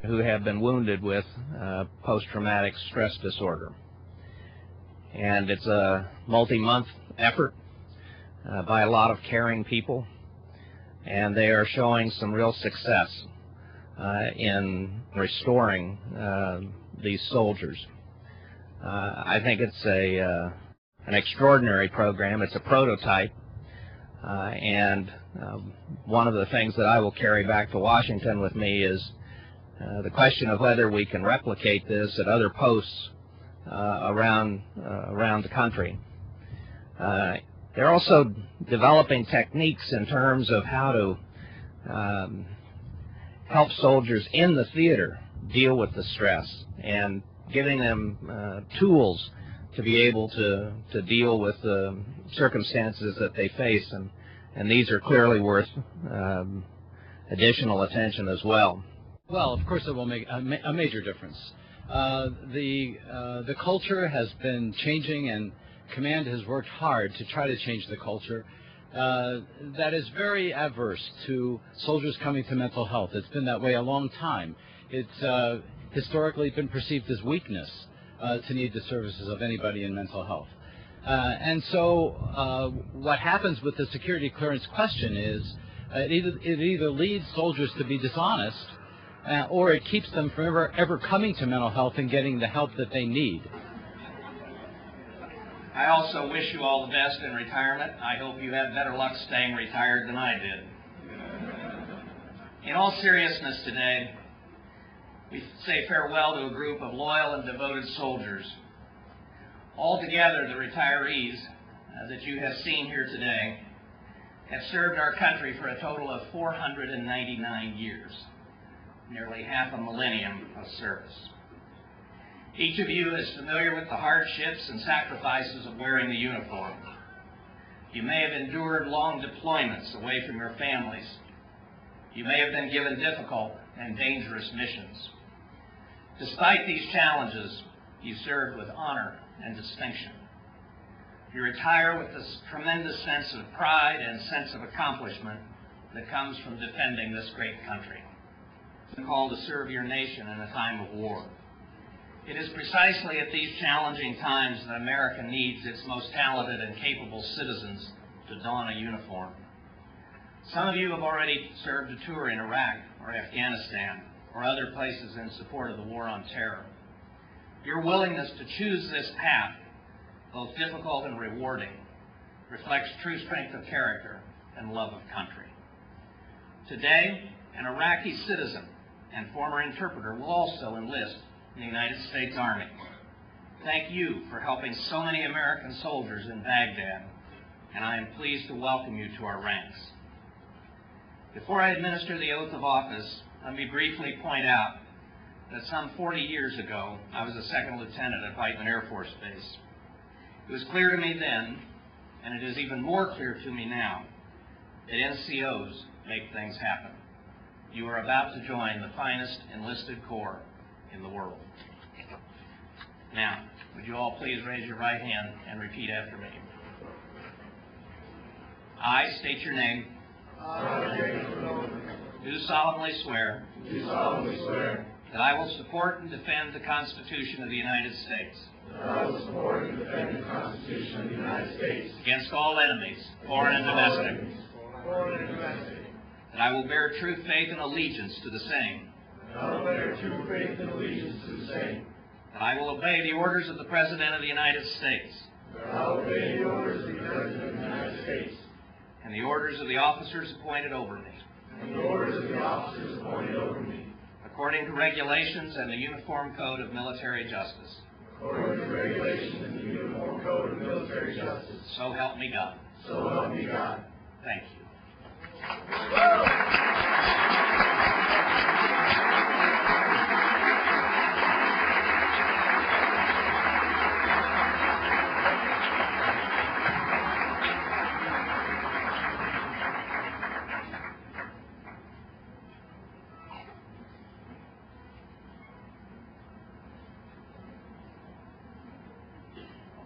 who have been wounded with post-traumatic stress disorder. And it's a multi-month effort by a lot of caring people, and they are showing some real success in restoring these soldiers. I think it's an extraordinary program. It's a prototype, and one of the things that I will carry back to Washington with me is the question of whether we can replicate this at other posts around the country. They're also developing techniques in terms of how to help soldiers in the theater deal with the stress, and giving them tools to be able to deal with the circumstances that they face, and these are clearly worth additional attention as well. Well, of course it will make a major difference. The culture has been changing, and Command has worked hard to try to change the culture that is very adverse to soldiers coming to mental health. It's been that way a long time. It's historically been perceived as weakness to need the services of anybody in mental health. And so what happens with the security clearance question is it either leads soldiers to be dishonest, or it keeps them from ever coming to mental health and getting the help that they need. I also wish you all the best in retirement. I hope you have better luck staying retired than I did. In all seriousness today, we say farewell to a group of loyal and devoted soldiers. Altogether, the retirees that you have seen here today have served our country for a total of 499 years, nearly half a millennium of service. Each of you is familiar with the hardships and sacrifices of wearing the uniform. You may have endured long deployments away from your families. You may have been given difficult and dangerous missions. Despite these challenges, you served with honor and distinction. You retire with this tremendous sense of pride and sense of accomplishment that comes from defending this great country. It's a call to serve your nation in a time of war. It is precisely at these challenging times that America needs its most talented and capable citizens to don a uniform. Some of you have already served a tour in Iraq or Afghanistan or other places in support of the war on terror. Your willingness to choose this path, both difficult and rewarding, reflects true strength of character and love of country. Today, an Iraqi citizen and former interpreter will also enlist in the United States Army. Thank you for helping so many American soldiers in Baghdad, and I am pleased to welcome you to our ranks. Before I administer the oath of office, let me briefly point out that some 40 years ago, I was a second lieutenant at Whiteman Air Force Base. It was clear to me then, and it is even more clear to me now, that NCOs make things happen. You are about to join the finest enlisted corps in the world. Now, would you all please raise your right hand and repeat after me. I state your name. Do solemnly swear. That I will support and defend the Constitution of the United States. Against all enemies, foreign and domestic. That I will bear true faith and allegiance to the same. That I will obey the orders of the President of the United States. And the orders of the officers appointed over me. According to regulations and the Uniform Code of Military Justice. So help me God. Thank you.